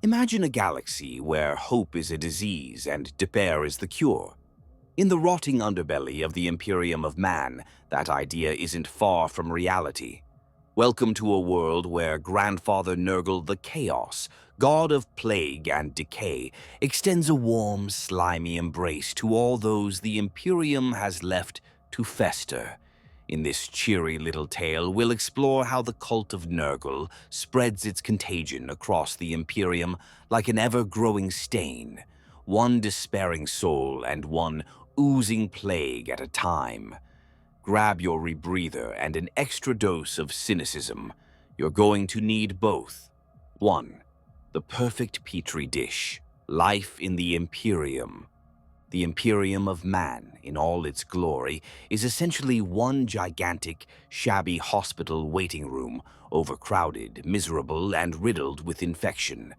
Imagine a galaxy where hope is a disease and despair is the cure. In the rotting underbelly of the Imperium of Man, that idea isn't far from reality. Welcome to a world where Grandfather Nurgle the Chaos, god of plague and decay, extends a warm, slimy embrace to all those the Imperium has left to fester. In this cheery little tale, we'll explore how the Cult of Nurgle spreads its contagion across the Imperium like an ever-growing stain, one despairing soul and one oozing plague at a time. Grab your rebreather and an extra dose of cynicism. You're going to need both. 1. The perfect petri dish. Life in the Imperium. The Imperium of Man, in all its glory, is essentially one gigantic, shabby hospital waiting room, overcrowded, miserable, and riddled with infection.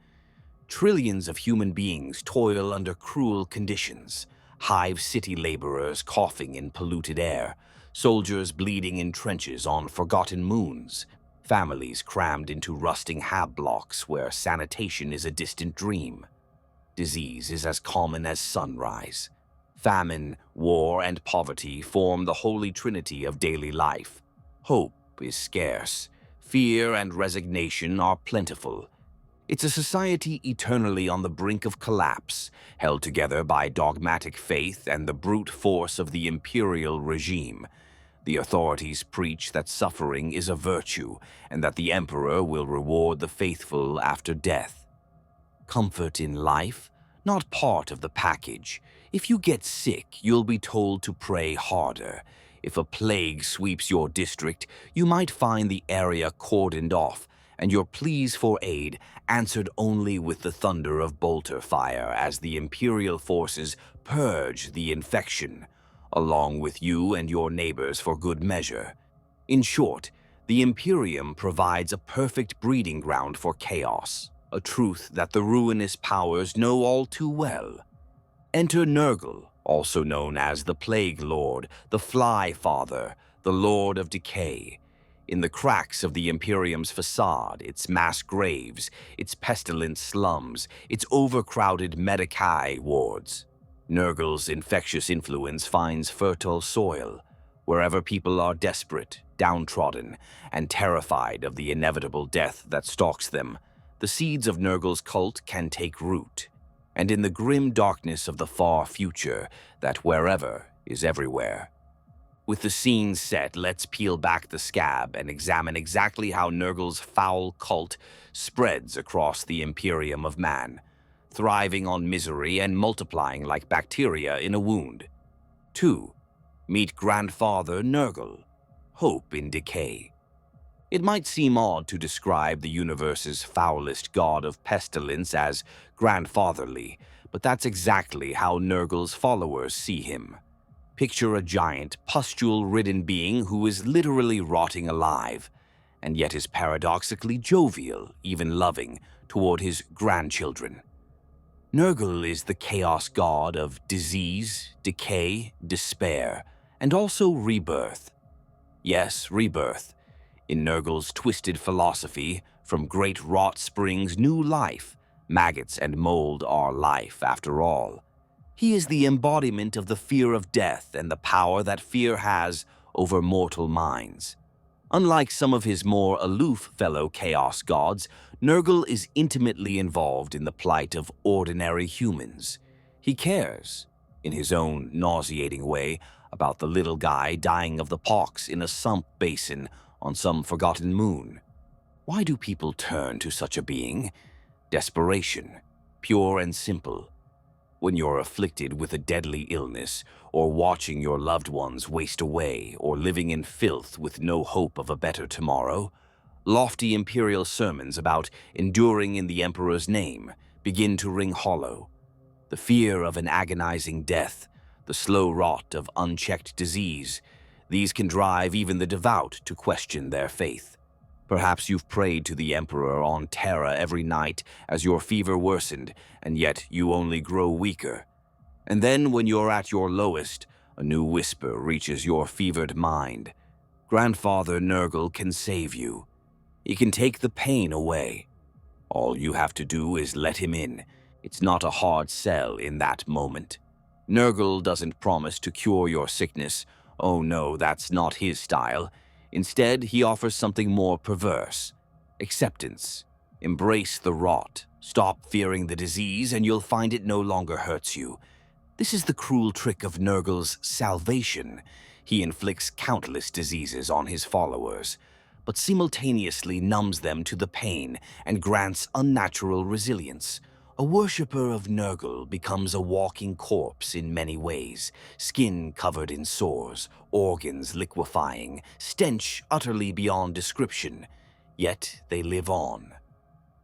Trillions of human beings toil under cruel conditions. Hive city laborers coughing in polluted air, soldiers bleeding in trenches on forgotten moons, families crammed into rusting hab blocks where sanitation is a distant dream. Disease is as common as sunrise. Famine, war, and poverty form the holy trinity of daily life. Hope is scarce. Fear and resignation are plentiful. It's a society eternally on the brink of collapse, held together by dogmatic faith and the brute force of the imperial regime. The authorities preach that suffering is a virtue and that the emperor will reward the faithful after death. Comfort in life? Not part of the package. If you get sick, you'll be told to pray harder. If a plague sweeps your district, you might find the area cordoned off, and your pleas for aid answered only with the thunder of bolter fire as the Imperial forces purge the infection, along with you and your neighbors for good measure. In short, the Imperium provides a perfect breeding ground for chaos, a truth that the ruinous powers know all too well. Enter Nurgle, also known as the Plague Lord, the Fly Father, the Lord of Decay. In the cracks of the Imperium's facade, its mass graves, its pestilent slums, its overcrowded medici wards, Nurgle's infectious influence finds fertile soil. Wherever people are desperate, downtrodden, and terrified of the inevitable death that stalks them, the seeds of Nurgle's cult can take root. And in the grim darkness of the far future, that wherever is everywhere. With the scene set, let's peel back the scab and examine exactly how Nurgle's foul cult spreads across the Imperium of Man, thriving on misery and multiplying like bacteria in a wound. 2. Meet Grandfather Nurgle, hope in decay. It might seem odd to describe the universe's foulest god of pestilence as grandfatherly, but that's exactly how Nurgle's followers see him. Picture a giant, pustule-ridden being who is literally rotting alive, and yet is paradoxically jovial, even loving, toward his grandchildren. Nurgle is the chaos god of disease, decay, despair, and also rebirth. Yes, rebirth. In Nurgle's twisted philosophy, from great rot springs new life. Maggots and mold are life, after all. He is the embodiment of the fear of death and the power that fear has over mortal minds. Unlike some of his more aloof fellow chaos gods, Nurgle is intimately involved in the plight of ordinary humans. He cares, in his own nauseating way, about the little guy dying of the pox in a sump basin on some forgotten moon. Why do people turn to such a being? Desperation, pure and simple. When you're afflicted with a deadly illness, or watching your loved ones waste away, or living in filth with no hope of a better tomorrow, lofty imperial sermons about enduring in the Emperor's name begin to ring hollow. The fear of an agonizing death, the slow rot of unchecked disease, these can drive even the devout to question their faith. Perhaps you've prayed to the Emperor on terror every night as your fever worsened, and yet you only grow weaker. And then, when you're at your lowest, a new whisper reaches your fevered mind. Grandfather Nurgle can save you. He can take the pain away. All you have to do is let him in. It's not a hard sell in that moment. Nurgle doesn't promise to cure your sickness. Oh no, that's not his style. Instead, he offers something more perverse. Acceptance. Embrace the rot. Stop fearing the disease and you'll find it no longer hurts you. This is the cruel trick of Nurgle's salvation. He inflicts countless diseases on his followers, but simultaneously numbs them to the pain and grants unnatural resilience. A worshipper of Nurgle becomes a walking corpse in many ways, skin covered in sores, organs liquefying, stench utterly beyond description. Yet they live on.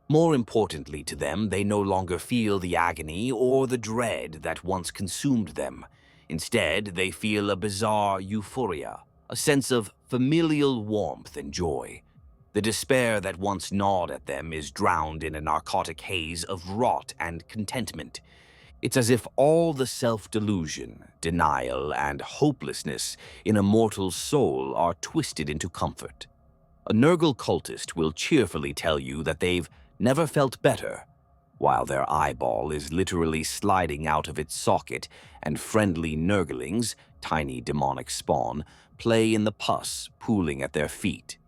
More importantly to them, they no longer feel the agony or the dread that once consumed them. Instead, they feel a bizarre euphoria, a sense of familial warmth and joy. The despair that once gnawed at them is drowned in a narcotic haze of rot and contentment. It's as if all the self-delusion, denial, and hopelessness in a mortal's soul are twisted into comfort. A Nurgle cultist will cheerfully tell you that they've never felt better, while their eyeball is literally sliding out of its socket and friendly Nurglings, tiny demonic spawn, play in the pus pooling at their feet.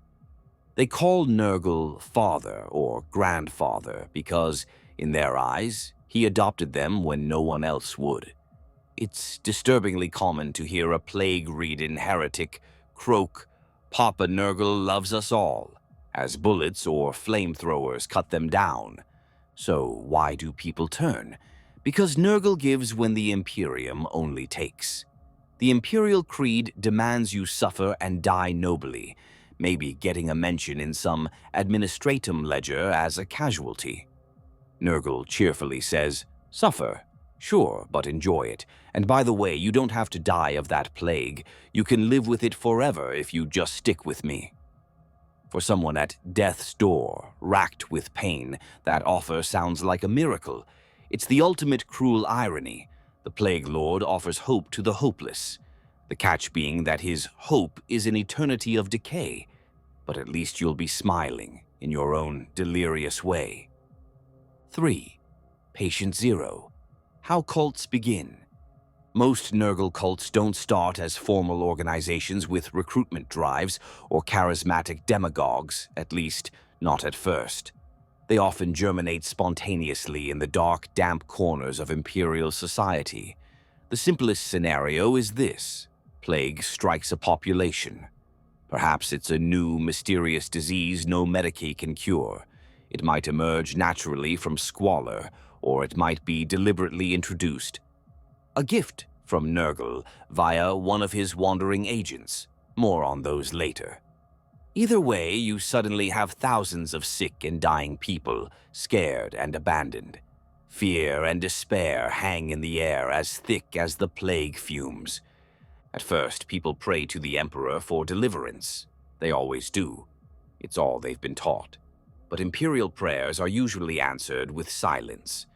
They call Nurgle father or grandfather because, in their eyes, he adopted them when no one else would. It's disturbingly common to hear a plague-ridden heretic croak, "Papa Nurgle loves us all," as bullets or flamethrowers cut them down. So why do people turn? Because Nurgle gives when the Imperium only takes. The Imperial creed demands you suffer and die nobly, maybe getting a mention in some administratum ledger as a casualty. Nurgle cheerfully says, "Suffer. Sure, but enjoy it. And by the way, you don't have to die of that plague. You can live with it forever if you just stick with me." For someone at death's door, racked with pain, that offer sounds like a miracle. It's the ultimate cruel irony. The Plague Lord offers hope to the hopeless. The catch being that his hope is an eternity of decay. But at least you'll be smiling in your own delirious way. 3. Patient Zero. How cults begin. Most Nurgle cults don't start as formal organizations with recruitment drives or charismatic demagogues, at least not at first. They often germinate spontaneously in the dark, damp corners of Imperial society. The simplest scenario is this: plague strikes a population. Perhaps it's a new, mysterious disease no Medicaid can cure. It might emerge naturally from squalor, or it might be deliberately introduced. A gift from Nurgle via one of his wandering agents. More on those later. Either way, you suddenly have thousands of sick and dying people, scared and abandoned. Fear and despair hang in the air as thick as the plague fumes. At first, people pray to the Emperor for deliverance. They always do. It's all they've been taught. But Imperial prayers are usually answered with silence.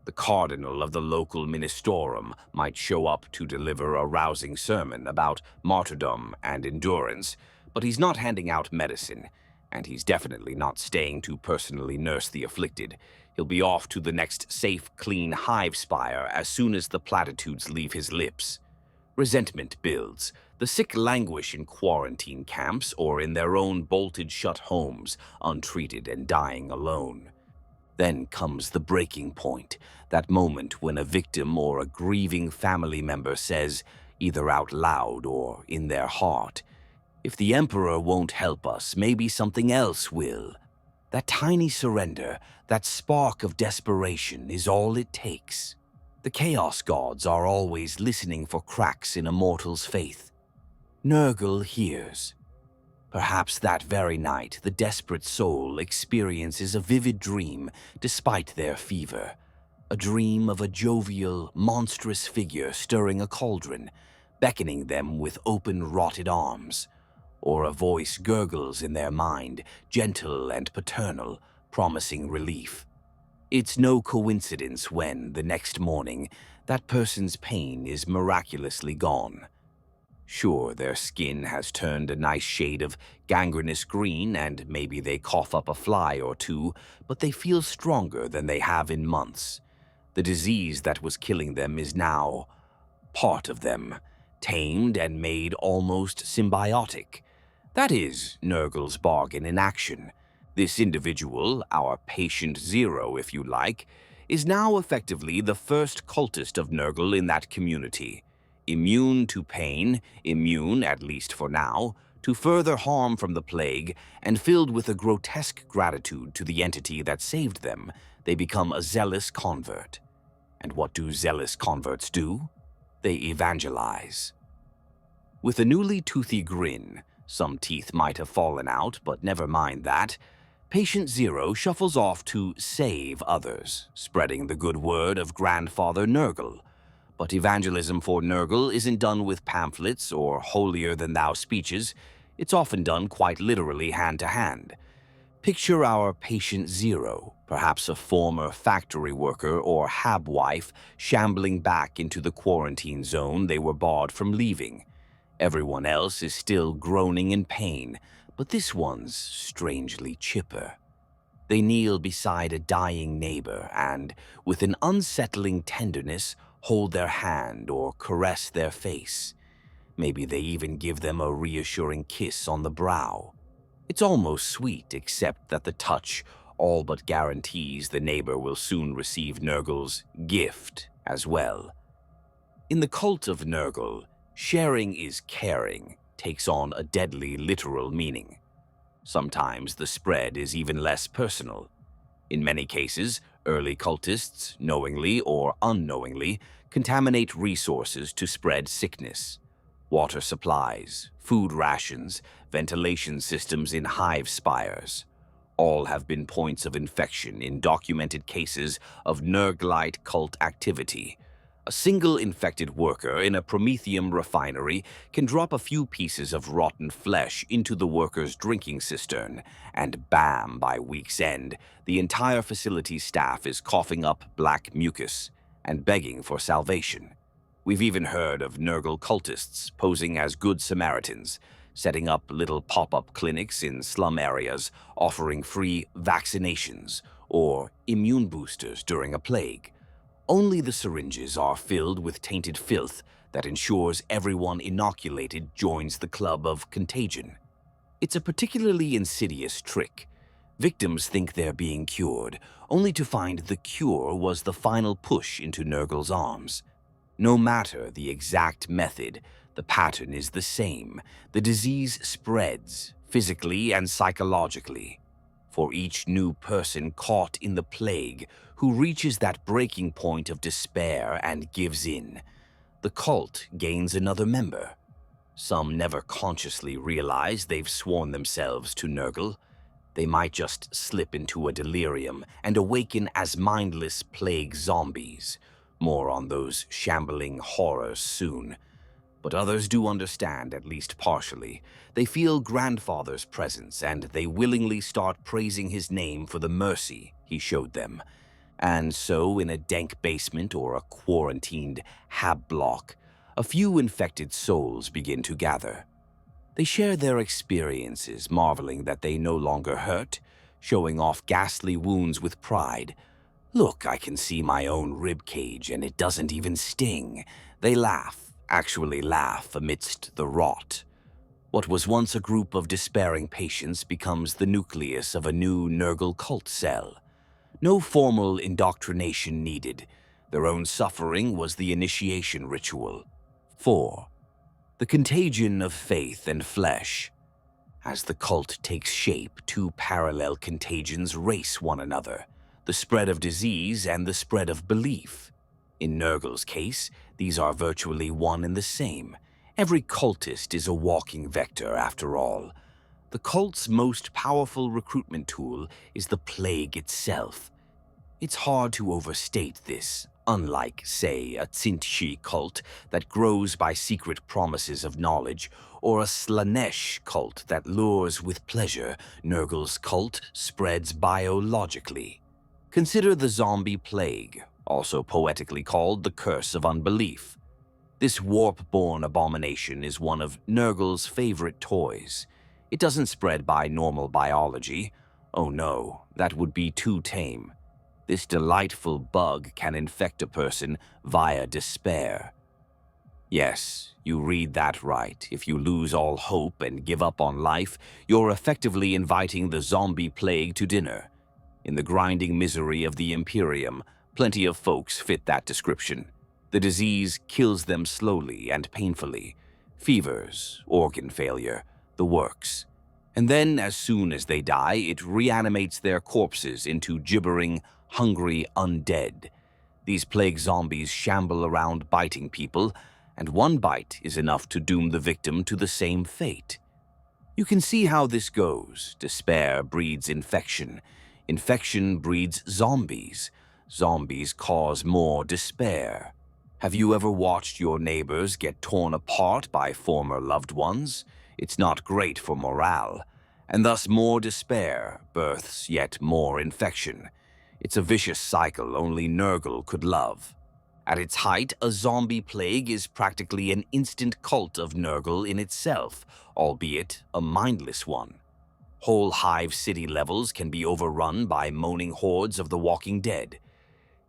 The cardinal of the local ministorum might show up to deliver a rousing sermon about martyrdom and endurance, but he's not handing out medicine, and he's definitely not staying to personally nurse the afflicted. He'll be off to the next safe, clean hive spire as soon as the platitudes leave his lips. Resentment builds. The sick languish in quarantine camps or in their own bolted-shut homes, untreated and dying alone. Then comes the breaking point, that moment when a victim or a grieving family member says, either out loud or in their heart, "If the Emperor won't help us, maybe something else will." That tiny surrender, that spark of desperation is all it takes. The Chaos Gods are always listening for cracks in a mortal's faith. Nurgle hears. Perhaps that very night, the desperate soul experiences a vivid dream despite their fever. A dream of a jovial, monstrous figure stirring a cauldron, beckoning them with open, rotted arms. Or a voice gurgles in their mind, gentle and paternal, promising relief. It's no coincidence when, the next morning, that person's pain is miraculously gone. Sure, their skin has turned a nice shade of gangrenous green, and maybe they cough up a fly or two, but they feel stronger than they have in months. The disease that was killing them is now part of them, tamed and made almost symbiotic. That is Nurgle's bargain in action. This individual, our patient zero if you like, is now effectively the first cultist of Nurgle in that community. Immune to pain, immune, at least for now, to further harm from the plague, and filled with a grotesque gratitude to the entity that saved them, they become a zealous convert. And what do zealous converts do? They evangelize. With a newly toothy grin, some teeth might have fallen out, but never mind that, Patient Zero shuffles off to save others, spreading the good word of Grandfather Nurgle. But evangelism for Nurgle isn't done with pamphlets or holier-than-thou speeches. It's often done quite literally hand-to-hand. Picture our patient zero, perhaps a former factory worker or habwife, shambling back into the quarantine zone they were barred from leaving. Everyone else is still groaning in pain, but this one's strangely chipper. They kneel beside a dying neighbor and, with an unsettling tenderness, hold their hand or caress their face. Maybe they even give them a reassuring kiss on the brow. It's almost sweet, except that the touch all but guarantees the neighbor will soon receive Nurgle's gift as well. In the Cult of Nurgle, sharing is caring takes on a deadly literal meaning. Sometimes the spread is even less personal. In many cases, early cultists, knowingly or unknowingly, contaminate resources to spread sickness. Water supplies, food rations, ventilation systems in hive spires. All have been points of infection in documented cases of Nurglite cult activity. A single infected worker in a Promethium refinery can drop a few pieces of rotten flesh into the worker's drinking cistern, and bam, by week's end, the entire facility's staff is coughing up black mucus and begging for salvation. We've even heard of Nurgle cultists posing as good Samaritans, setting up little pop-up clinics in slum areas offering free vaccinations or immune boosters during a plague. Only the syringes are filled with tainted filth that ensures everyone inoculated joins the club of contagion. It's a particularly insidious trick. Victims think they're being cured, only to find the cure was the final push into Nurgle's arms. No matter the exact method, the pattern is the same. The disease spreads, physically and psychologically. For each new person caught in the plague who reaches that breaking point of despair and gives in, the cult gains another member. Some never consciously realize they've sworn themselves to Nurgle. They might just slip into a delirium and awaken as mindless plague zombies. More on those shambling horrors soon. But others do understand, at least partially. They feel Grandfather's presence, and they willingly start praising his name for the mercy he showed them. And so, in a dank basement or a quarantined hab block, a few infected souls begin to gather. They share their experiences, marveling that they no longer hurt, showing off ghastly wounds with pride. Look, I can see my own rib cage, and it doesn't even sting. They laugh, actually laugh, amidst the rot. What was once a group of despairing patients becomes the nucleus of a new Nurgle cult cell. No formal indoctrination needed. Their own suffering was the initiation ritual. 4. The contagion of faith and flesh. As the cult takes shape, two parallel contagions race one another. The spread of disease and the spread of belief. In Nurgle's case, these are virtually one and the same. Every cultist is a walking vector, after all. The cult's most powerful recruitment tool is the plague itself. It's hard to overstate this, unlike, say, a Tsinchi cult that grows by secret promises of knowledge, or a Slanesh cult that lures with pleasure. Nurgle's cult spreads biologically. Consider the zombie plague, also poetically called the curse of unbelief. This warp-born abomination is one of Nurgle's favorite toys. It doesn't spread by normal biology. Oh no, that would be too tame. This delightful bug can infect a person via despair. Yes, you read that right. If you lose all hope and give up on life, you're effectively inviting the zombie plague to dinner. In the grinding misery of the Imperium, plenty of folks fit that description. The disease kills them slowly and painfully. Fevers, organ failure, the works. And then, as soon as they die, it reanimates their corpses into gibbering, hungry undead. These plague zombies shamble around biting people, and one bite is enough to doom the victim to the same fate. You can see how this goes. Despair breeds infection. Infection breeds zombies. Zombies cause more despair. Have you ever watched your neighbors get torn apart by former loved ones? It's not great for morale. And thus more despair births yet more infection. It's a vicious cycle only Nurgle could love. At its height, a zombie plague is practically an instant cult of Nurgle in itself, albeit a mindless one. Whole hive city levels can be overrun by moaning hordes of the walking dead.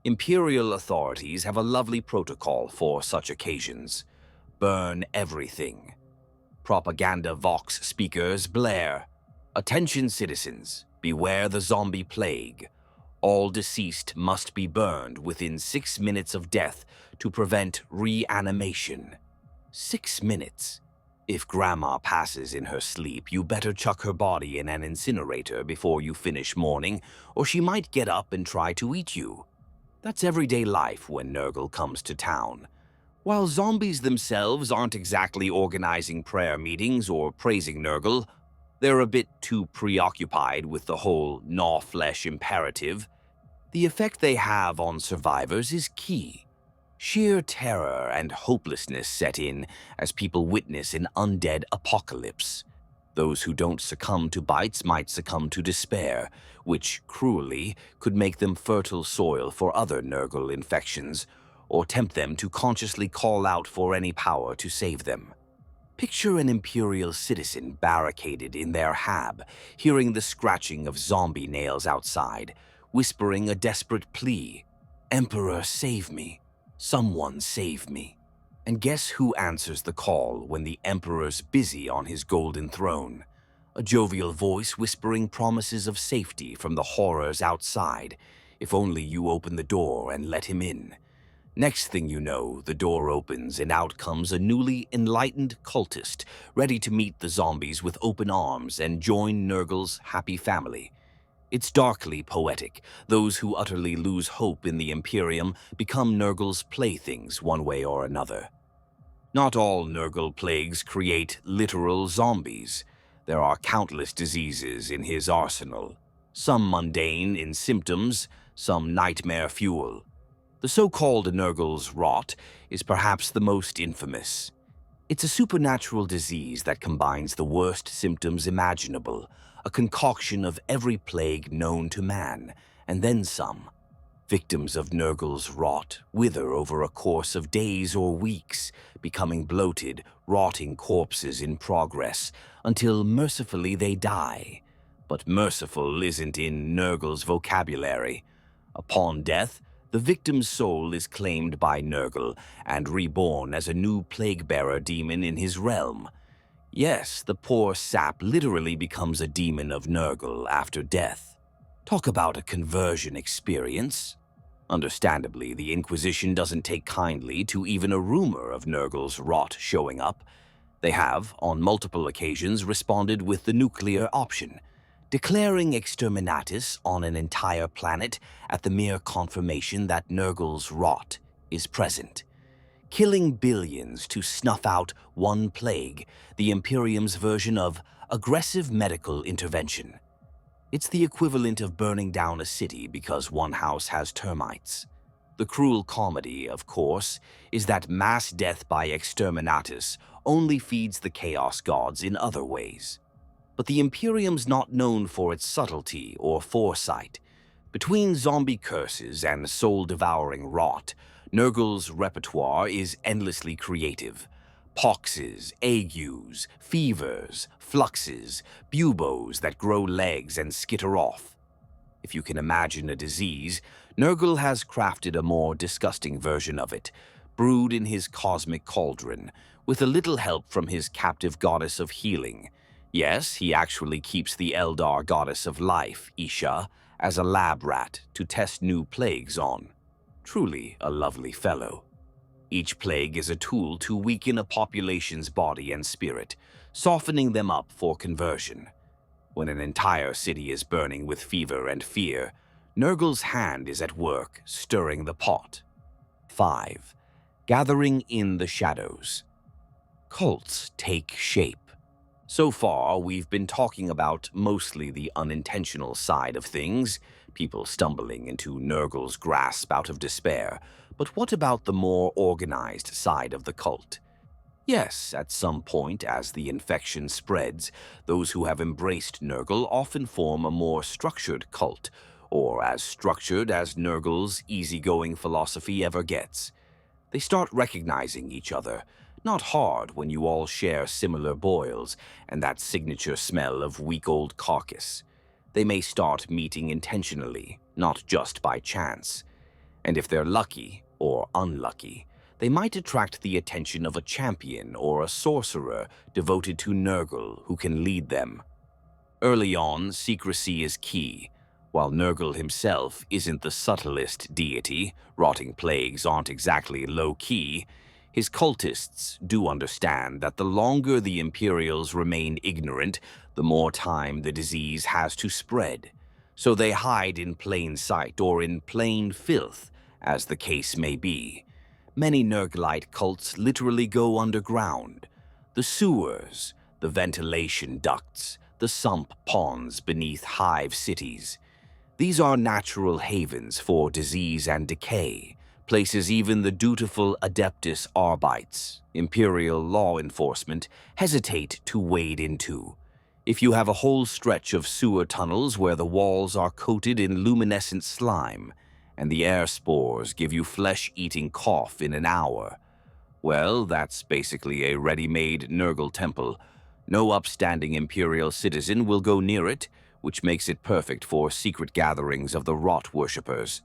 Imperial authorities have a lovely protocol for such occasions. Burn everything. Propaganda Vox speakers blare. Attention citizens, beware the zombie plague. All deceased must be burned within 6 minutes of death to prevent reanimation. 6 minutes? If Grandma passes in her sleep, you better chuck her body in an incinerator before you finish mourning, or she might get up and try to eat you. That's everyday life when Nurgle comes to town. While zombies themselves aren't exactly organizing prayer meetings or praising Nurgle, they're a bit too preoccupied with the whole gnaw flesh imperative. The effect they have on survivors is key. Sheer terror and hopelessness set in as people witness an undead apocalypse. Those who don't succumb to bites might succumb to despair, which, cruelly, could make them fertile soil for other Nurgle infections, or tempt them to consciously call out for any power to save them. Picture an Imperial citizen barricaded in their hab, hearing the scratching of zombie nails outside, whispering a desperate plea. "Emperor, save me. Someone save me." And guess who answers the call when the Emperor's busy on his golden throne? A jovial voice whispering promises of safety from the horrors outside, if only you open the door and let him in. Next thing you know, the door opens and out comes a newly enlightened cultist, ready to meet the zombies with open arms and join Nurgle's happy family. It's darkly poetic. Those who utterly lose hope in the Imperium become Nurgle's playthings one way or another. Not all Nurgle plagues create literal zombies. There are countless diseases in his arsenal, some mundane in symptoms, some nightmare fuel. The so-called Nurgle's rot is perhaps the most infamous. It's a supernatural disease that combines the worst symptoms imaginable, a concoction of every plague known to man, and then some. Victims of Nurgle's rot wither over a course of days or weeks, becoming bloated, rotting corpses in progress, until mercifully they die. But merciful isn't in Nurgle's vocabulary. Upon death, the victim's soul is claimed by Nurgle and reborn as a new plague-bearer demon in his realm. Yes, the poor sap literally becomes a demon of Nurgle after death. Talk about a conversion experience. Understandably, the Inquisition doesn't take kindly to even a rumor of Nurgle's rot showing up. They have, on multiple occasions, responded with the nuclear option, declaring exterminatus on an entire planet at the mere confirmation that Nurgle's rot is present. Killing billions to snuff out one plague, the Imperium's version of aggressive medical intervention. It's the equivalent of burning down a city because one house has termites. The cruel comedy, of course, is that mass death by exterminatus only feeds the Chaos Gods in other ways. But the Imperium's not known for its subtlety or foresight. Between zombie curses and soul-devouring rot, Nurgle's repertoire is endlessly creative. Poxes, agues, fevers, fluxes, buboes that grow legs and skitter off. If you can imagine a disease, Nurgle has crafted a more disgusting version of it, brewed in his cosmic cauldron, with a little help from his captive goddess of healing. Yes, he actually keeps the Eldar goddess of life, Isha, as a lab rat to test new plagues on. Truly a lovely fellow. Each plague is a tool to weaken a population's body and spirit, softening them up for conversion. When an entire city is burning with fever and fear, Nurgle's hand is at work stirring the pot. 5. Gathering in the shadows. Cults take shape. So far, we've been talking about mostly the unintentional side of things, people stumbling into Nurgle's grasp out of despair. But what about the more organized side of the cult? Yes, at some point, as the infection spreads, those who have embraced Nurgle often form a more structured cult, or as structured as Nurgle's easygoing philosophy ever gets. They start recognizing each other, not hard when you all share similar boils and that signature smell of week-old carcass. They may start meeting intentionally, not just by chance. And if they're lucky, or unlucky, they might attract the attention of a champion or a sorcerer devoted to Nurgle who can lead them. Early on, secrecy is key. While Nurgle himself isn't the subtlest deity, rotting plagues aren't exactly low-key, his cultists do understand that the longer the Imperials remain ignorant, the more time the disease has to spread. So they hide in plain sight or in plain filth, as the case may be. Many Nurglite cults literally go underground. The sewers, the ventilation ducts, the sump ponds beneath hive cities. These are natural havens for disease and decay, places even the dutiful Adeptus Arbites, Imperial law enforcement, hesitate to wade into. If you have a whole stretch of sewer tunnels where the walls are coated in luminescent slime, and the air spores give you flesh-eating cough in an hour, well, that's basically a ready-made Nurgle temple. No upstanding Imperial citizen will go near it, which makes it perfect for secret gatherings of the rot worshippers.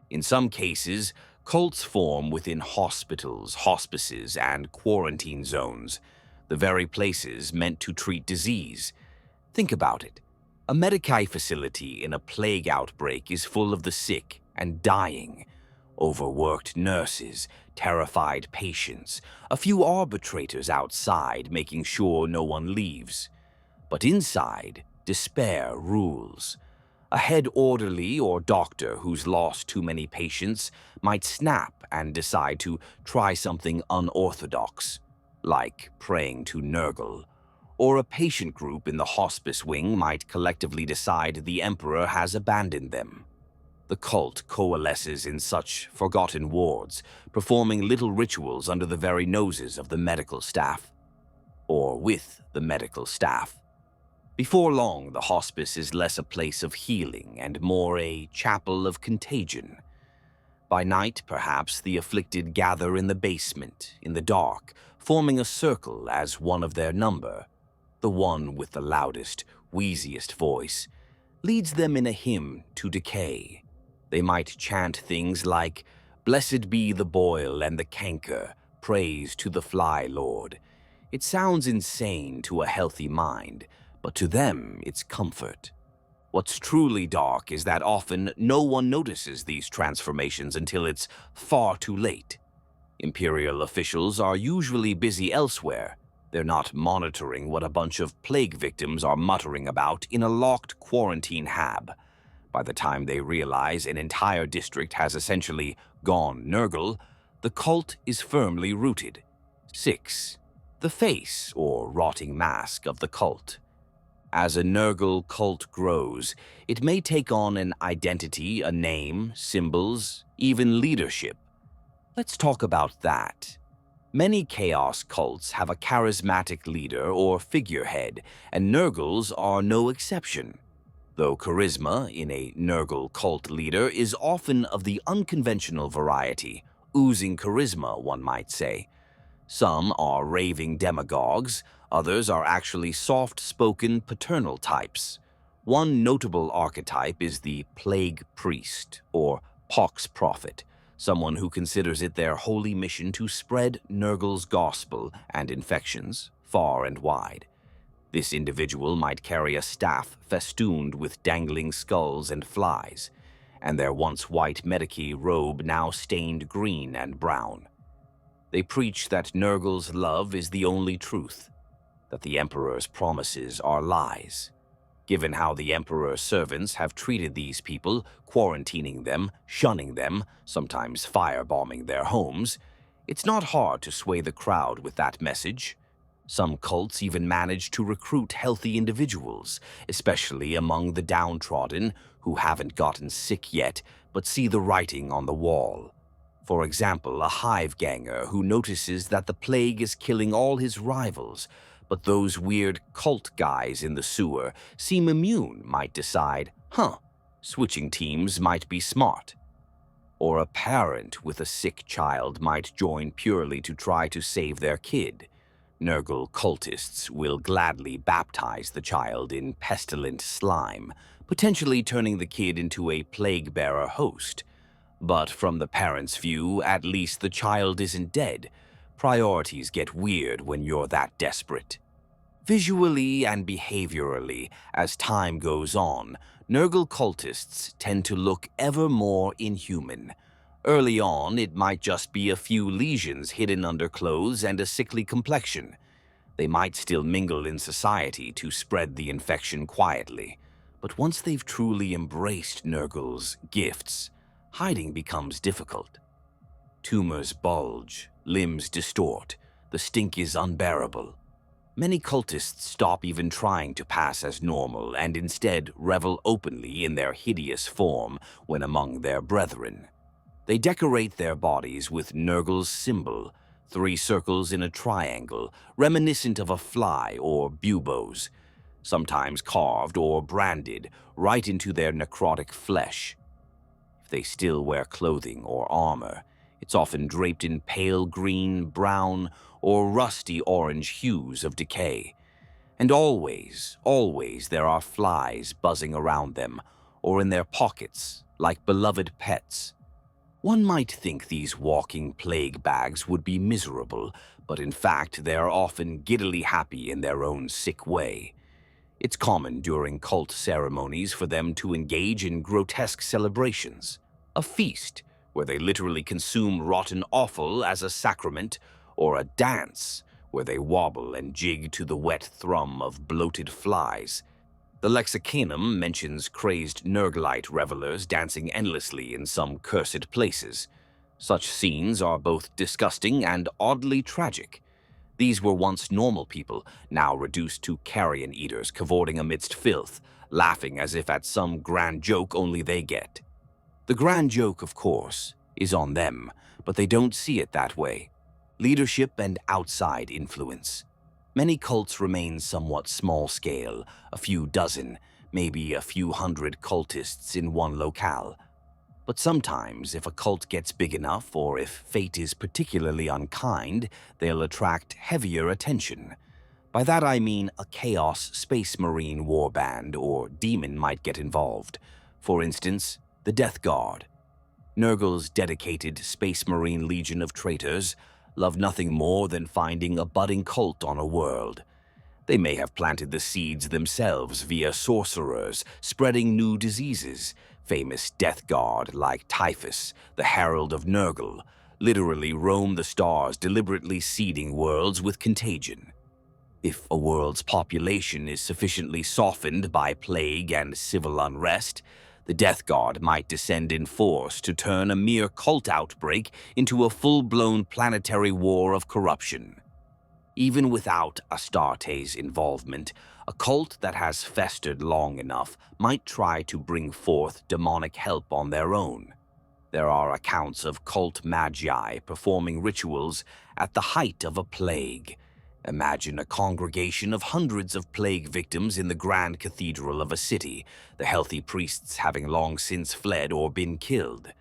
In some cases, cults form within hospitals, hospices, and quarantine zones, the very places meant to treat disease. Think about it. A Medicae facility in a plague outbreak is full of the sick and dying. Overworked nurses, terrified patients, a few arbitrators outside making sure no one leaves. But inside, despair rules. A head orderly or doctor who's lost too many patients might snap and decide to try something unorthodox, like praying to Nurgle. Or a patient group in the hospice wing might collectively decide the Emperor has abandoned them. The cult coalesces in such forgotten wards, performing little rituals under the very noses of the medical staff. Or with the medical staff. Before long, the hospice is less a place of healing and more a chapel of contagion. By night, perhaps, the afflicted gather in the basement, in the dark, forming a circle as one of their number. The one with the loudest, wheeziest voice leads them in a hymn to decay. They might chant things like, "Blessed be the boil and the canker, praise to the fly lord." It sounds insane to a healthy mind, but to them it's comfort. What's truly dark is that often no one notices these transformations until it's far too late. Imperial officials are usually busy elsewhere. They're not monitoring what a bunch of plague victims are muttering about in a locked quarantine hab. By the time they realize an entire district has essentially gone Nurgle, the cult is firmly rooted. 6. The face, or rotting mask, of the cult. As a Nurgle cult grows, it may take on an identity, a name, symbols, even leadership. Let's talk about that. Many Chaos cults have a charismatic leader or figurehead, and Nurgles are no exception. though charisma in a Nurgle cult leader is often of the unconventional variety, oozing charisma, one might say. Some are raving demagogues, others are actually soft-spoken paternal types. One notable archetype is the Plague Priest, or Pox Prophet, someone who considers it their holy mission to spread Nurgle's gospel and infections far and wide. This individual might carry a staff festooned with dangling skulls and flies, and their once white medici robe now stained green and brown. They preach that Nurgle's love is the only truth, that the Emperor's promises are lies. Given how the Emperor's servants have treated these people, quarantining them, shunning them, sometimes firebombing their homes, it's not hard to sway the crowd with that message. Some cults even manage to recruit healthy individuals, especially among the downtrodden who haven't gotten sick yet but see the writing on the wall. For example, a hive ganger who notices that the plague is killing all his rivals, but those weird cult guys in the sewer seem immune might decide, switching teams might be smart. Or a parent with a sick child might join purely to try to save their kid. Nurgle cultists will gladly baptize the child in pestilent slime, potentially turning the kid into a plague-bearer host. But from the parent's view, at least the child isn't dead. Priorities get weird when you're that desperate. Visually and behaviorally, as time goes on, Nurgle cultists tend to look ever more inhuman. Early on, it might just be a few lesions hidden under clothes and a sickly complexion. They might still mingle in society to spread the infection quietly. But once they've truly embraced Nurgle's gifts, hiding becomes difficult. Tumors bulge, limbs distort, the stink is unbearable. Many cultists stop even trying to pass as normal and instead revel openly in their hideous form when among their brethren. They decorate their bodies with Nurgle's symbol, 3 circles in a triangle, reminiscent of a fly or buboes, sometimes carved or branded right into their necrotic flesh. If they still wear clothing or armor, it's often draped in pale green, brown, or rusty orange hues of decay. And always there are flies buzzing around them, or in their pockets, like beloved pets. One might think these walking plague bags would be miserable, but in fact they are often giddily happy in their own sick way. It's common during cult ceremonies for them to engage in grotesque celebrations. A feast, where they literally consume rotten offal as a sacrament, or a dance, where they wobble and jig to the wet thrum of bloated flies. The Lexicanum mentions crazed Nurglite revelers dancing endlessly in some cursed places. Such scenes are both disgusting and oddly tragic. These were once normal people, now reduced to carrion eaters cavorting amidst filth, laughing as if at some grand joke only they get. The grand joke, of course, is on them, but they don't see it that way. Leadership and outside influence. Many cults remain somewhat small-scale, a few dozen, maybe a few hundred cultists in one locale. But sometimes, if a cult gets big enough, or if fate is particularly unkind, they'll attract heavier attention. By that I mean a Chaos Space Marine warband or demon might get involved. For instance, the Death Guard. Nurgle's dedicated Space Marine legion of traitors love nothing more than finding a budding cult on a world. They may have planted the seeds themselves via sorcerers, spreading new diseases. Famous Death Guard like Typhus, the Herald of Nurgle, literally roam the stars, deliberately seeding worlds with contagion. If a world's population is sufficiently softened by plague and civil unrest, the Death Guard might descend in force to turn a mere cult outbreak into a full-blown planetary war of corruption. Even without Astarte's involvement, a cult that has festered long enough might try to bring forth demonic help on their own. There are accounts of cult magi performing rituals at the height of a plague. Imagine a congregation of hundreds of plague victims in the grand cathedral of a city, the healthy priests having long since fled or been killed.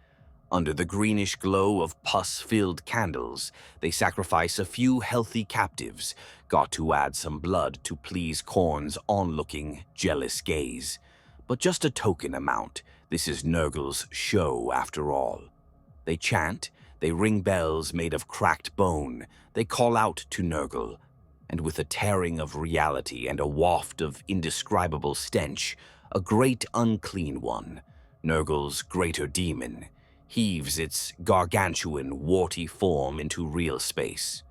Under the greenish glow of pus-filled candles, they sacrifice a few healthy captives, got to add some blood to please Khorne's onlooking, jealous gaze. But just a token amount. This is Nurgle's show, after all. They chant, they ring bells made of cracked bone, they call out to Nurgle, and with a tearing of reality and a waft of indescribable stench, a great unclean one, Nurgle's greater demon, heaves its gargantuan, warty form into real space.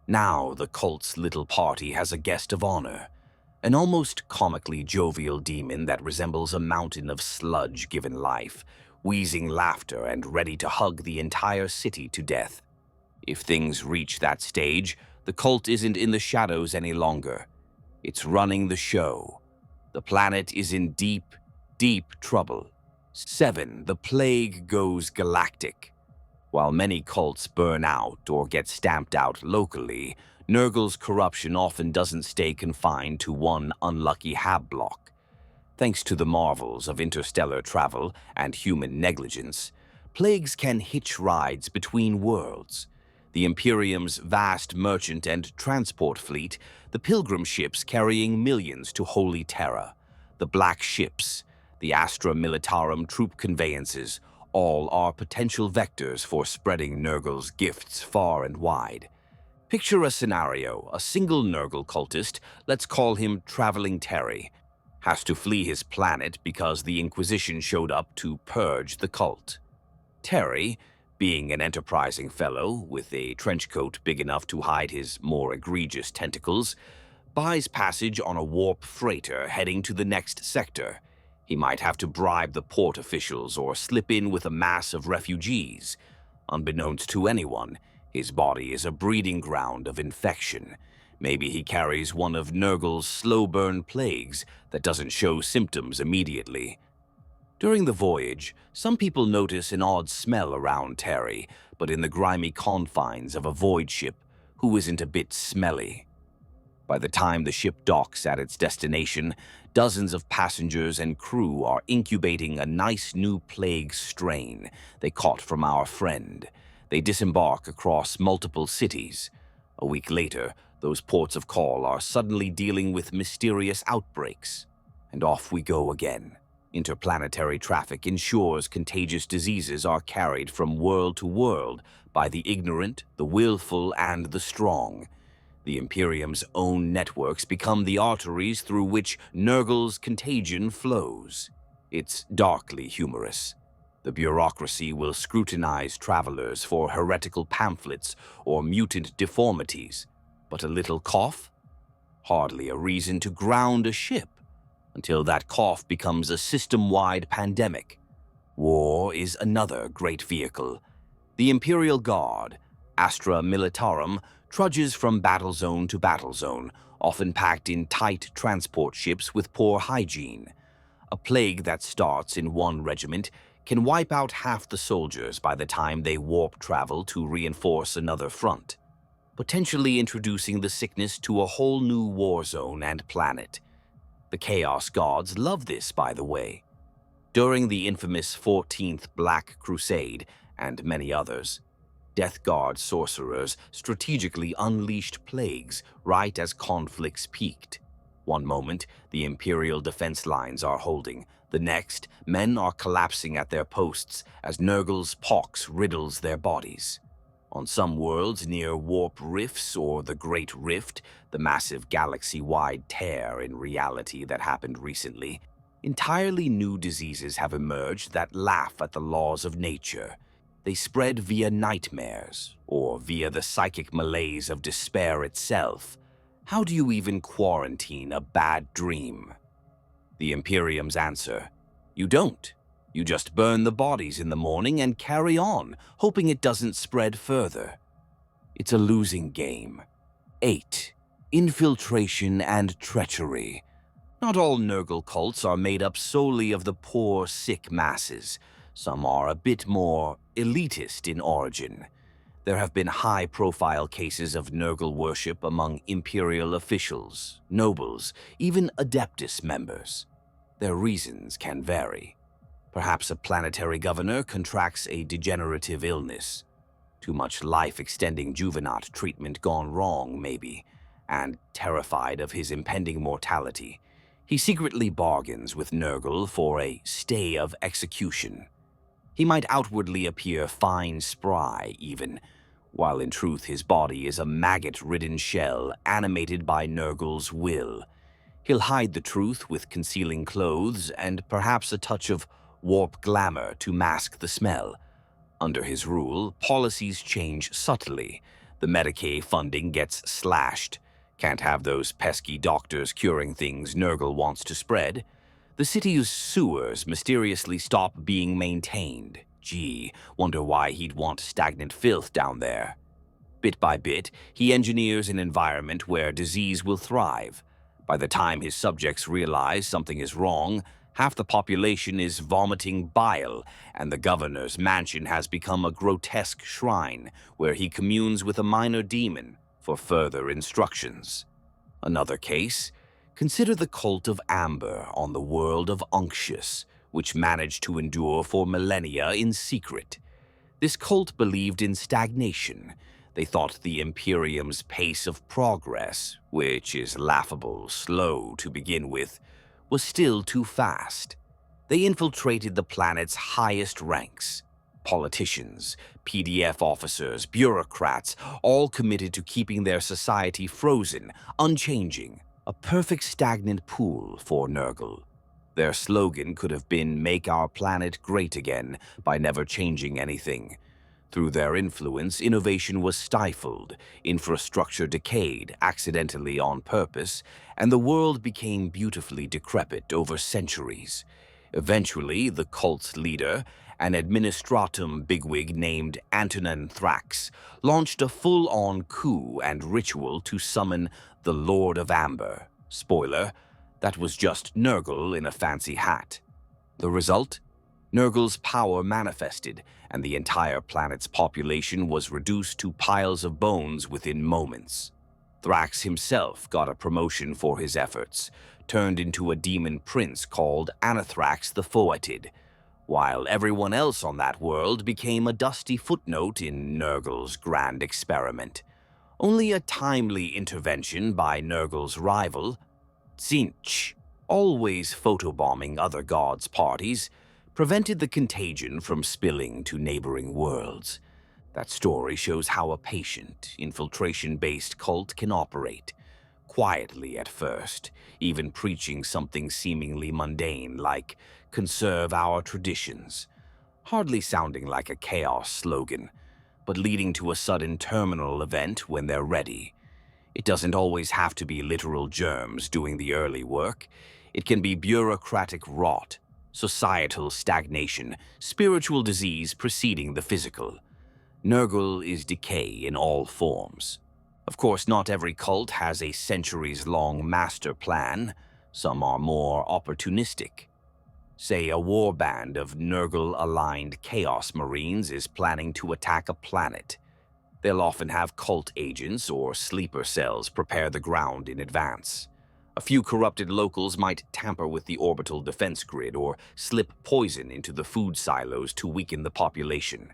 Now the cult's little party has a guest of honor, an almost comically jovial demon that resembles a mountain of sludge given life, wheezing laughter and ready to hug the entire city to death. If things reach that stage, the cult isn't in the shadows any longer. It's running the show. The planet is in deep, deep trouble. 7. The plague goes galactic. While many cults burn out or get stamped out locally, Nurgle's corruption often doesn't stay confined to one unlucky hab block. Thanks to the marvels of interstellar travel and human negligence, plagues can hitch rides between worlds. The Imperium's vast merchant and transport fleet, the pilgrim ships carrying millions to Holy Terra, the Black Ships, the Astra Militarum troop conveyances, all are potential vectors for spreading Nurgle's gifts far and wide. Picture a scenario: a single Nurgle cultist, let's call him Traveling Terry, has to flee his planet because the Inquisition showed up to purge the cult. Terry, being an enterprising fellow with a trench coat big enough to hide his more egregious tentacles, buys passage on a warp freighter heading to the next sector. He might have to bribe the port officials or slip in with a mass of refugees. Unbeknownst to anyone, his body is a breeding ground of infection. Maybe he carries one of Nurgle's slow-burn plagues that doesn't show symptoms immediately. During the voyage, some people notice an odd smell around Terry, but in the grimy confines of a void ship, who isn't a bit smelly? By the time the ship docks at its destination, dozens of passengers and crew are incubating a nice new plague strain they caught from our friend. They disembark across multiple cities. A week later, those ports of call are suddenly dealing with mysterious outbreaks. And off we go again. Interplanetary traffic ensures contagious diseases are carried from world to world by the ignorant, the willful, and the strong. The Imperium's own networks become the arteries through which Nurgle's contagion flows. It's darkly humorous. The bureaucracy will scrutinize travelers for heretical pamphlets or mutant deformities. But a little cough? Hardly a reason to ground a ship, until that cough becomes a system-wide pandemic. War is another great vehicle. The Imperial Guard, Astra Militarum, trudges from battle zone to battle zone, often packed in tight transport ships with poor hygiene. A plague that starts in one regiment can wipe out half the soldiers by the time they warp travel to reinforce another front, potentially introducing the sickness to a whole new war zone and planet. The Chaos Gods love this, by the way. During the infamous 14th Black Crusade, and many others, Death Guard sorcerers strategically unleashed plagues right as conflicts peaked. One moment, the Imperial defense lines are holding. The next, men are collapsing at their posts as Nurgle's pox riddles their bodies. On some worlds near warp rifts or the Great Rift, the massive galaxy-wide tear in reality that happened recently, entirely new diseases have emerged that laugh at the laws of nature. They spread via nightmares, or via the psychic malaise of despair itself. How do you even quarantine a bad dream? The Imperium's answer: you don't. You just burn the bodies in the morning and carry on, hoping it doesn't spread further. It's a losing game. 8. Infiltration and treachery. Not all Nurgle cults are made up solely of the poor, sick masses. Some are a bit more elitist in origin. There have been high-profile cases of Nurgle worship among Imperial officials, nobles, even Adeptus members. Their reasons can vary. Perhaps a planetary governor contracts a degenerative illness. Too much life-extending Juvenat treatment gone wrong, maybe, and terrified of his impending mortality, he secretly bargains with Nurgle for a stay of execution. He might outwardly appear fine spry, even, while in truth his body is a maggot-ridden shell animated by Nurgle's will. He'll hide the truth with concealing clothes and perhaps a touch of warp glamour to mask the smell. Under his rule, policies change subtly. The Medicaid funding gets slashed. Can't have those pesky doctors curing things Nurgle wants to spread. The city's sewers mysteriously stop being maintained. Gee, wonder why he'd want stagnant filth down there. Bit by bit, he engineers an environment where disease will thrive. By the time his subjects realize something is wrong, half the population is vomiting bile, and the governor's mansion has become a grotesque shrine where he communes with a minor demon for further instructions. Another case, consider the Cult of Amber on the world of Unctious, which managed to endure for millennia in secret. This cult believed in stagnation. They thought the Imperium's pace of progress, which is laughable slow to begin with, was still too fast. They infiltrated the planet's highest ranks. Politicians, PDF officers, bureaucrats, all committed to keeping their society frozen, unchanging, a perfect stagnant pool for Nurgle. Their slogan could have been "Make our planet great again" by never changing anything. Through their influence, innovation was stifled, infrastructure decayed, accidentally on purpose, and the world became beautifully decrepit over centuries. Eventually, the cult's leader, an administratum bigwig named Antonin Thrax, launched a full-on coup and ritual to summon the Lord of Amber. Spoiler, that was just Nurgle in a fancy hat. The result? Nurgle's power manifested, and the entire planet's population was reduced to piles of bones within moments. Thrax himself got a promotion for his efforts, turned into a demon prince called Anathrax the Foetid, while everyone else on that world became a dusty footnote in Nurgle's grand experiment. Only a timely intervention by Nurgle's rival, Tzeentch, always photobombing other gods' parties, prevented the contagion from spilling to neighboring worlds. That story shows how a patient, infiltration-based cult can operate. Quietly at first, even preaching something seemingly mundane like "conserve our traditions," hardly sounding like a chaos slogan, but leading to a sudden terminal event when they're ready. It doesn't always have to be literal germs doing the early work. It can be bureaucratic rot, societal stagnation, spiritual disease preceding the physical. Nurgle is decay in all forms. Of course, not every cult has a centuries-long master plan. Some are more opportunistic. Say a warband of Nurgle-aligned Chaos Marines is planning to attack a planet. They'll often have cult agents or sleeper cells prepare the ground in advance. A few corrupted locals might tamper with the orbital defense grid or slip poison into the food silos to weaken the population.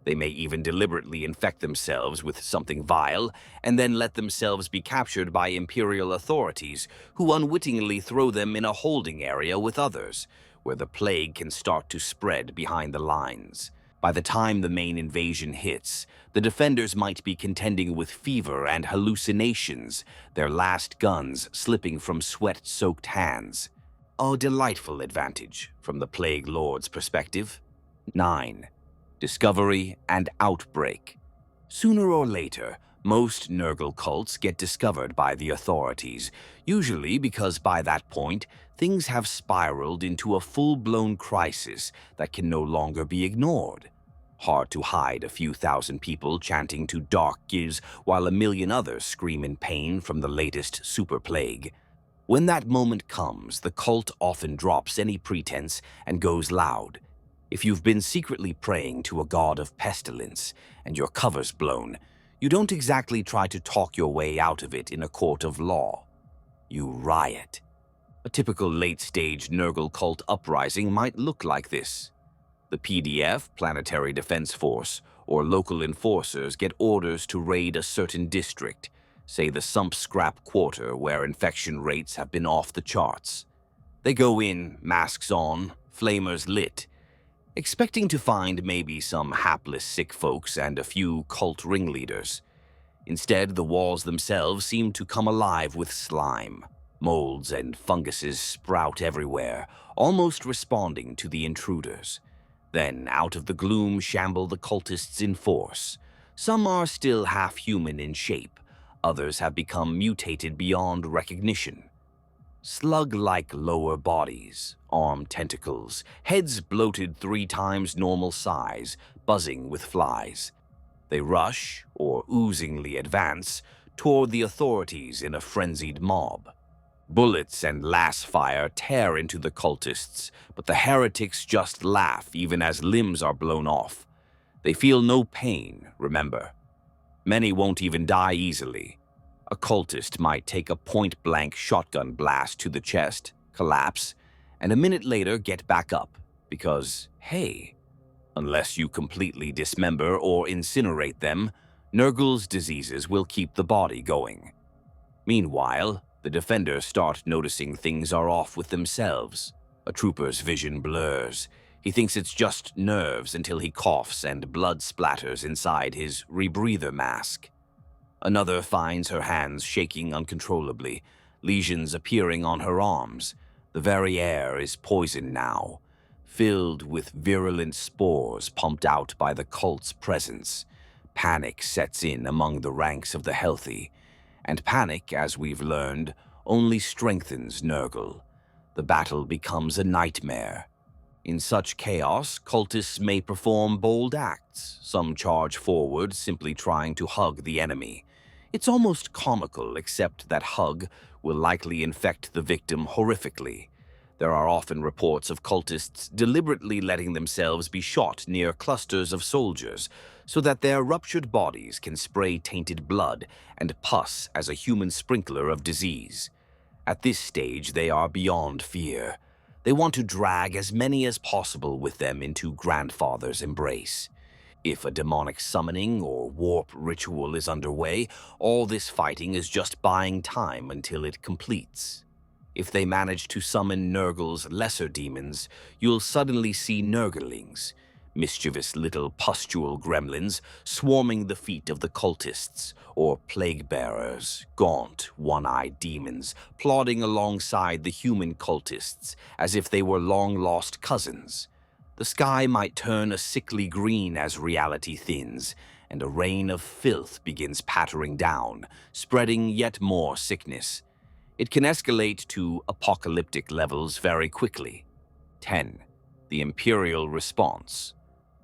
They may even deliberately infect themselves with something vile and then let themselves be captured by Imperial authorities, who unwittingly throw them in a holding area with others, where the plague can start to spread behind the lines. By the time the main invasion hits, the defenders might be contending with fever and hallucinations, their last guns slipping from sweat-soaked hands. A delightful advantage from the Plague Lord's perspective. 9. Discovery and outbreak. Sooner or later, most Nurgle cults get discovered by the authorities, usually because by that point, things have spiraled into a full-blown crisis that can no longer be ignored. Hard to hide a few thousand people chanting to dark giz while a million others scream in pain from the latest super plague. When that moment comes, the cult often drops any pretense and goes loud. If you've been secretly praying to a god of pestilence and your cover's blown, you don't exactly try to talk your way out of it in a court of law. You riot. A typical late-stage Nurgle cult uprising might look like this. The PDF, Planetary Defense Force, or local enforcers get orders to raid a certain district, say the Sump Scrap Quarter where infection rates have been off the charts. They go in, masks on, flamers lit, expecting to find maybe some hapless sick folks and a few cult ringleaders. Instead, the walls themselves seem to come alive with slime. Molds and funguses sprout everywhere, almost responding to the intruders. Then, out of the gloom shamble the cultists in force. Some are still half-human in shape, others have become mutated beyond recognition. Slug-like lower bodies, armed tentacles, heads bloated 3 times normal size, buzzing with flies. They rush, or oozingly advance, toward the authorities in a frenzied mob. Bullets and lass fire tear into the cultists, but the heretics just laugh even as limbs are blown off. They feel no pain, remember. Many won't even die easily. A cultist might take a point-blank shotgun blast to the chest, collapse, and a minute later get back up, because, hey, unless you completely dismember or incinerate them, Nurgle's diseases will keep the body going. Meanwhile, the defenders start noticing things are off with themselves. A trooper's vision blurs. He thinks it's just nerves until he coughs and blood splatters inside his rebreather mask. Another finds her hands shaking uncontrollably, lesions appearing on her arms. The very air is poisoned now, filled with virulent spores pumped out by the cult's presence. Panic sets in among the ranks of the healthy, and panic, as we've learned, only strengthens Nurgle. The battle becomes a nightmare. In such chaos, cultists may perform bold acts. Some charge forward, simply trying to hug the enemy. It's almost comical, except that hug will likely infect the victim horrifically. There are often reports of cultists deliberately letting themselves be shot near clusters of soldiers so that their ruptured bodies can spray tainted blood and pus as a human sprinkler of disease. At this stage, they are beyond fear. They want to drag as many as possible with them into Grandfather's embrace. If a demonic summoning or warp ritual is underway, all this fighting is just buying time until it completes. If they manage to summon Nurgle's lesser demons, you'll suddenly see Nurglings, mischievous little pustule gremlins swarming the feet of the cultists, or plague-bearers, gaunt, one-eyed demons plodding alongside the human cultists as if they were long-lost cousins. The sky might turn a sickly green as reality thins, and a rain of filth begins pattering down, spreading yet more sickness. It can escalate to apocalyptic levels very quickly. 10. The Imperial response.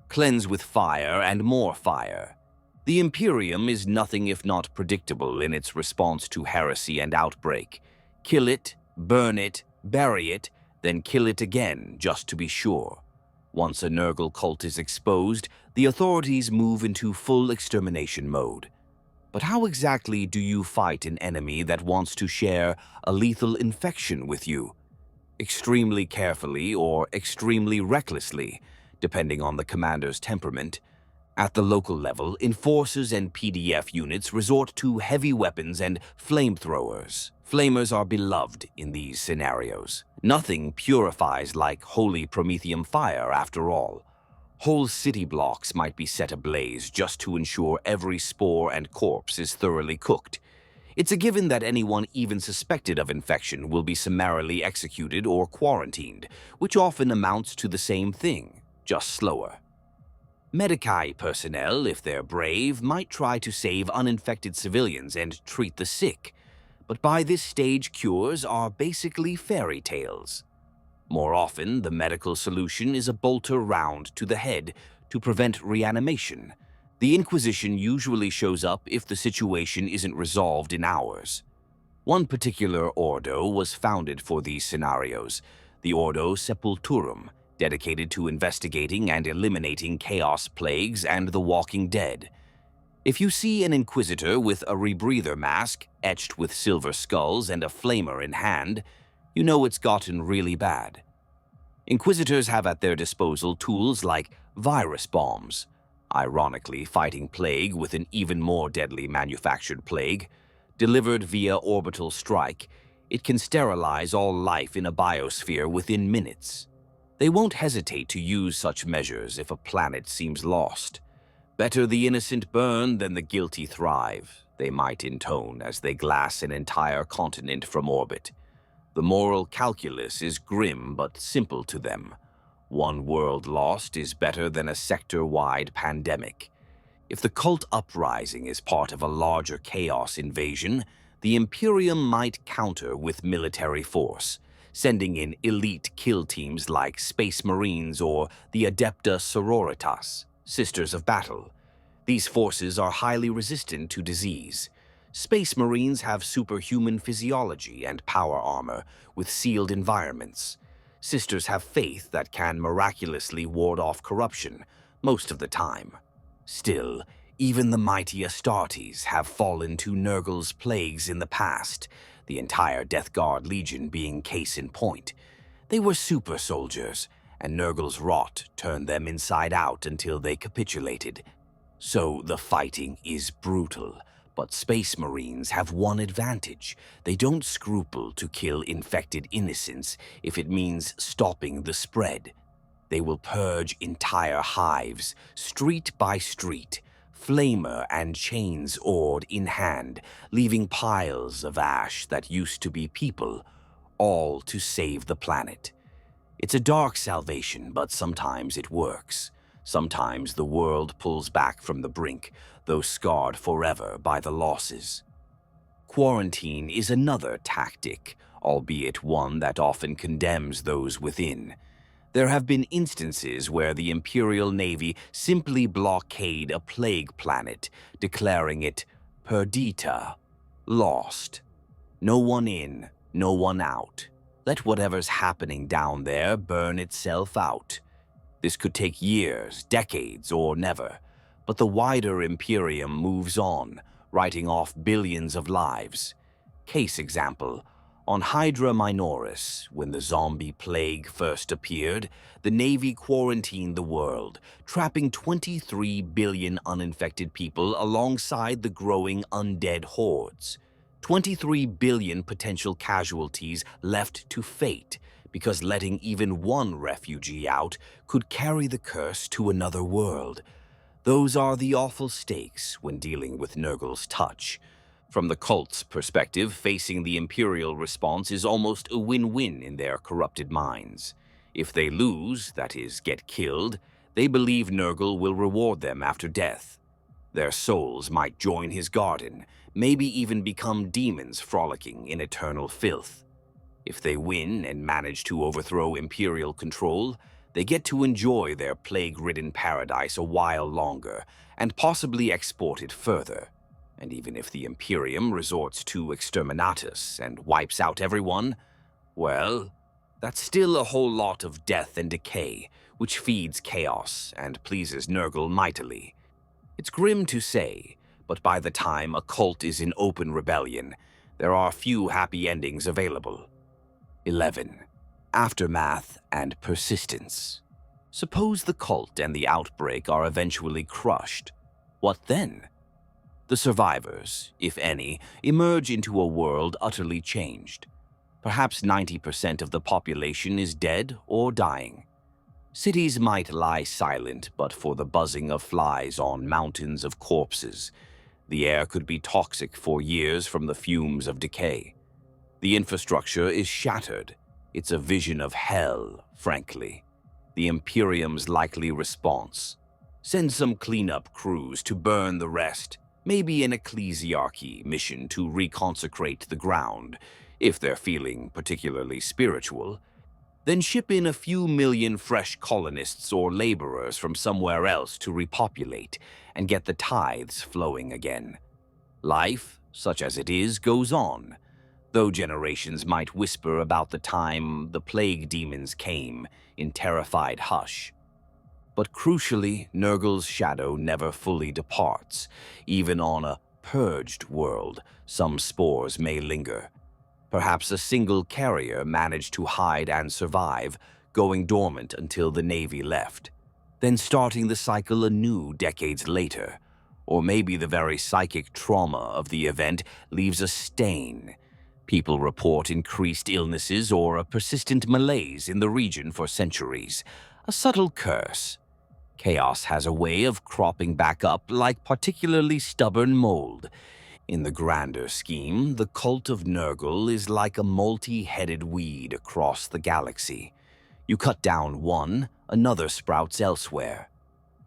Cleanse with fire and more fire. The Imperium is nothing if not predictable in its response to heresy and outbreak. Kill it, burn it, bury it, then kill it again just to be sure. Once a Nurgle cult is exposed, the authorities move into full extermination mode. But how exactly do you fight an enemy that wants to share a lethal infection with you? Extremely carefully or extremely recklessly, depending on the commander's temperament. At the local level, enforcers and PDF units resort to heavy weapons and flamethrowers. Flamers are beloved in these scenarios. Nothing purifies like holy promethium fire, after all. Whole city blocks might be set ablaze just to ensure every spore and corpse is thoroughly cooked. It's a given that anyone even suspected of infection will be summarily executed or quarantined, which often amounts to the same thing, just slower. Medicae personnel, if they're brave, might try to save uninfected civilians and treat the sick, but by this stage cures are basically fairy tales. More often, the medical solution is a bolter round to the head to prevent reanimation. The Inquisition usually shows up if the situation isn't resolved in hours. One particular ordo was founded for these scenarios, the Ordo Sepulturum, dedicated to investigating and eliminating chaos plagues and the walking dead. If you see an Inquisitor with a rebreather mask etched with silver skulls and a flamer in hand, you know it's gotten really bad. Inquisitors have at their disposal tools like virus bombs, ironically fighting plague with an even more deadly manufactured plague. Delivered via orbital strike, it can sterilize all life in a biosphere within minutes. They won't hesitate to use such measures if a planet seems lost. Better the innocent burn than the guilty thrive, they might intone as they glass an entire continent from orbit. The moral calculus is grim but simple to them. One world lost is better than a sector-wide pandemic. If the Cult Uprising is part of a larger chaos invasion, the Imperium might counter with military force, sending in elite kill teams like Space Marines or the Adepta Sororitas, Sisters of Battle. These forces are highly resistant to disease. Space Marines have superhuman physiology and power armor with sealed environments. Sisters have faith that can miraculously ward off corruption, most of the time. Still, even the mighty Astartes have fallen to Nurgle's plagues in the past, the entire Death Guard Legion being case in point. They were super soldiers, and Nurgle's rot turned them inside out until they capitulated. So the fighting is brutal. But Space Marines have one advantage. They don't scruple to kill infected innocents if it means stopping the spread. They will purge entire hives, street by street, flamer and chains oared in hand, leaving piles of ash that used to be people, all to save the planet. It's a dark salvation, but sometimes it works. Sometimes the world pulls back from the brink, though scarred forever by the losses. Quarantine is another tactic, albeit one that often condemns those within. There have been instances where the Imperial Navy simply blockade a plague planet, declaring it perdita, lost. No one in, no one out. Let whatever's happening down there burn itself out. This could take years, decades, or never, but the wider Imperium moves on, writing off billions of lives. Case example, on Hydra Minoris, when the zombie plague first appeared, the Navy quarantined the world, trapping 23 billion uninfected people alongside the growing undead hordes. 23 billion potential casualties left to fate, because letting even one refugee out could carry the curse to another world. Those are the awful stakes when dealing with Nurgle's touch. From the cult's perspective, facing the Imperial response is almost a win-win in their corrupted minds. If they lose, that is, get killed, they believe Nurgle will reward them after death. Their souls might join his garden, maybe even become demons frolicking in eternal filth. If they win and manage to overthrow Imperial control, they get to enjoy their plague-ridden paradise a while longer and possibly export it further. And even if the Imperium resorts to exterminatus and wipes out everyone, well, that's still a whole lot of death and decay, which feeds chaos and pleases Nurgle mightily. It's grim to say, but by the time a cult is in open rebellion, there are few happy endings available. 11. Aftermath and persistence. Suppose the cult and the outbreak are eventually crushed. What then? The survivors, if any, emerge into a world utterly changed. Perhaps 90% of the population is dead or dying. Cities might lie silent but for the buzzing of flies on mountains of corpses. The air could be toxic for years from the fumes of decay. The infrastructure is shattered. It's a vision of hell, frankly. The Imperium's likely response: send some cleanup crews to burn the rest, maybe an ecclesiarchy mission to reconsecrate the ground, if they're feeling particularly spiritual. Then ship in a few million fresh colonists or laborers from somewhere else to repopulate and get the tithes flowing again. Life, such as it is, goes on. though generations might whisper about the time the plague demons came in terrified hush. But crucially, Nurgle's shadow never fully departs. Even on a purged world, some spores may linger. Perhaps a single carrier managed to hide and survive, going dormant until the Navy left, then starting the cycle anew decades later. Or maybe the very psychic trauma of the event leaves a stain. People report increased illnesses or a persistent malaise in the region for centuries. A subtle curse. Chaos has a way of cropping back up like particularly stubborn mold. In the grander scheme, the Cult of Nurgle is like a multi-headed weed across the galaxy. You cut down one, another sprouts elsewhere.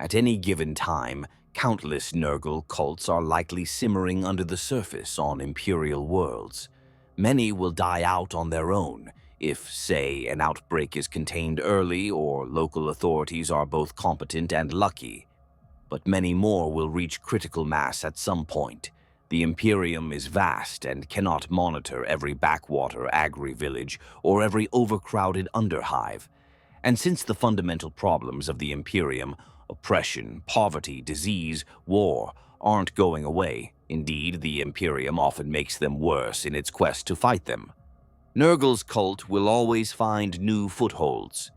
At any given time, countless Nurgle cults are likely simmering under the surface on Imperial worlds. Many will die out on their own, if, say, an outbreak is contained early or local authorities are both competent and lucky. But many more will reach critical mass at some point. The Imperium is vast and cannot monitor every backwater agri-village or every overcrowded underhive. And since the fundamental problems of the Imperium, oppression, poverty, disease, war, aren't going away, indeed, the Imperium often makes them worse in its quest to fight them, Nurgle's cult will always find new footholds.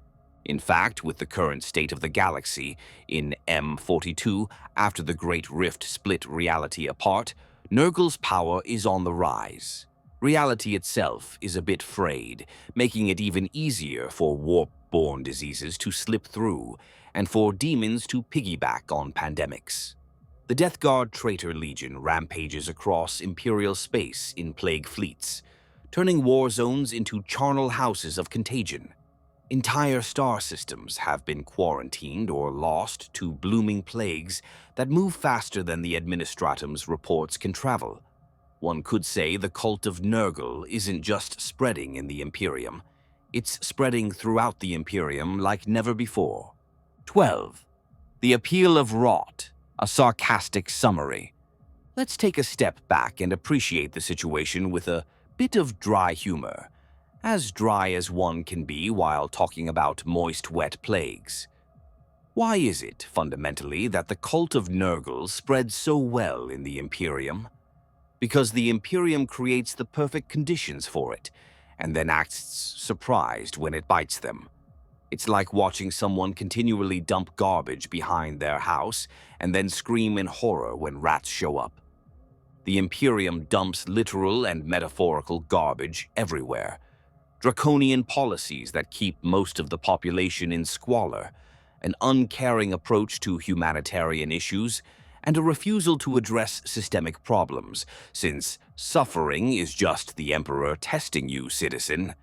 In fact, with the current state of the galaxy, in M42, after the Great Rift split reality apart, Nurgle's power is on the rise. Reality itself is a bit frayed, making it even easier for warp-borne diseases to slip through, and for demons to piggyback on pandemics. The Death Guard Traitor Legion rampages across Imperial space in plague fleets, turning war zones into charnel houses of contagion. Entire star systems have been quarantined or lost to blooming plagues that move faster than the Administratum's reports can travel. One could say the Cult of Nurgle isn't just spreading in the Imperium. It's spreading throughout the Imperium like never before. 12. The Appeal of Rot, a sarcastic summary. Let's take a step back and appreciate the situation with a bit of dry humor. As dry as one can be while talking about moist, wet plagues. Why is it, fundamentally, that the Cult of Nurgle spreads so well in the Imperium? Because the Imperium creates the perfect conditions for it, and then acts surprised when it bites them. It's like watching someone continually dump garbage behind their house and then scream in horror when rats show up. The Imperium dumps literal and metaphorical garbage everywhere. Draconian policies that keep most of the population in squalor, an uncaring approach to humanitarian issues, and a refusal to address systemic problems, since suffering is just the Emperor testing you, citizen.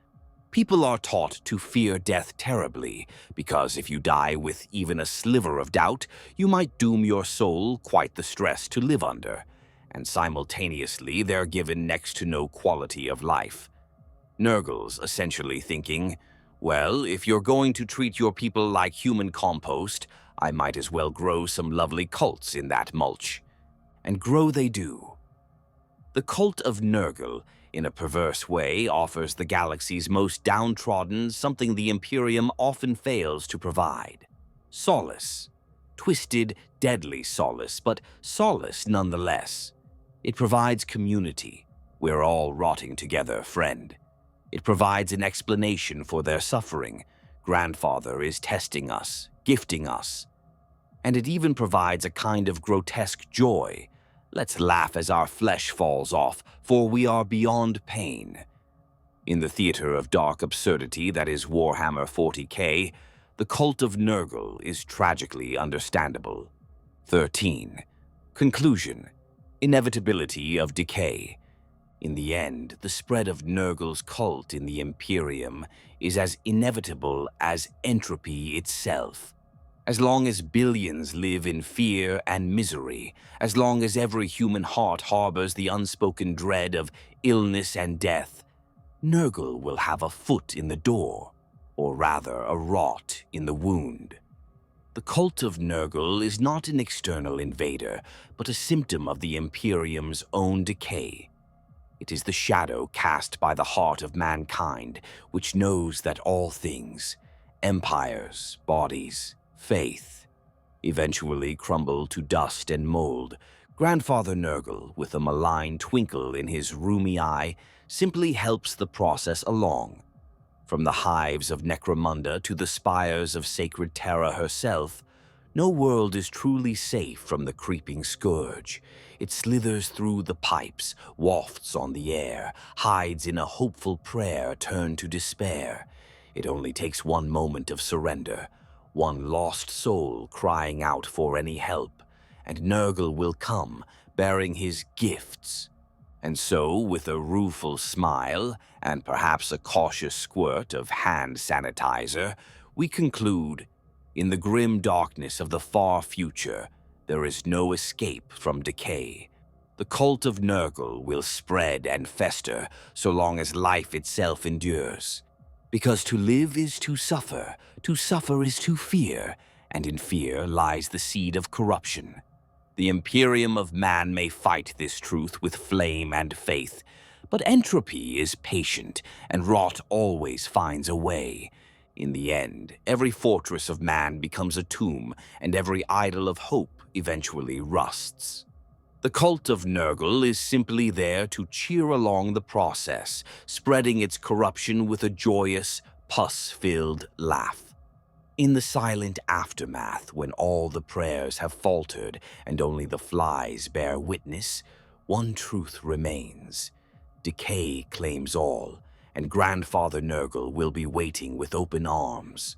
People are taught to fear death terribly, because if you die with even a sliver of doubt, you might doom your soul quite the stress to live under, and simultaneously they're given next to no quality of life. Nurgle's essentially thinking, well, if you're going to treat your people like human compost, I might as well grow some lovely cults in that mulch. And grow they do. The Cult of Nurgle, in a perverse way, offers the galaxy's most downtrodden something the Imperium often fails to provide. Solace. Twisted, deadly solace, but solace nonetheless. It provides community. We're all rotting together, friend. It provides an explanation for their suffering. Grandfather is testing us, gifting us. And it even provides a kind of grotesque joy. Let's laugh as our flesh falls off, for we are beyond pain. In the theater of dark absurdity that is Warhammer 40k, the Cult of Nurgle is tragically understandable. 13. Conclusion. Inevitability of decay. In the end, the spread of Nurgle's cult in the Imperium is as inevitable as entropy itself. As long as billions live in fear and misery, as long as every human heart harbors the unspoken dread of illness and death, Nurgle will have a foot in the door, or rather a rot in the wound. The Cult of Nurgle is not an external invader, but a symptom of the Imperium's own decay. It is the shadow cast by the heart of mankind, which knows that all things, empires, bodies, faith, eventually crumble to dust and mold. Grandfather Nurgle, with a malign twinkle in his rheumy eye, simply helps the process along. From the hives of Necromunda to the spires of sacred Terra herself, no world is truly safe from the creeping scourge. It slithers through the pipes, wafts on the air, hides in a hopeful prayer turned to despair. It only takes one moment of surrender, one lost soul crying out for any help, and Nurgle will come, bearing his gifts. And so, with a rueful smile, and perhaps a cautious squirt of hand sanitizer, we conclude, in the grim darkness of the far future, there is no escape from decay. The cult of Nurgle will spread and fester so long as life itself endures. Because to live is to suffer is to fear, and in fear lies the seed of corruption. The Imperium of Man may fight this truth with flame and faith, but entropy is patient, and rot always finds a way. In the end, every fortress of man becomes a tomb, and every idol of hope eventually rusts. The Cult of Nurgle is simply there to cheer along the process, spreading its corruption with a joyous, pus-filled laugh. In the silent aftermath, when all the prayers have faltered and only the flies bear witness, one truth remains. Decay claims all, and Grandfather Nurgle will be waiting with open arms.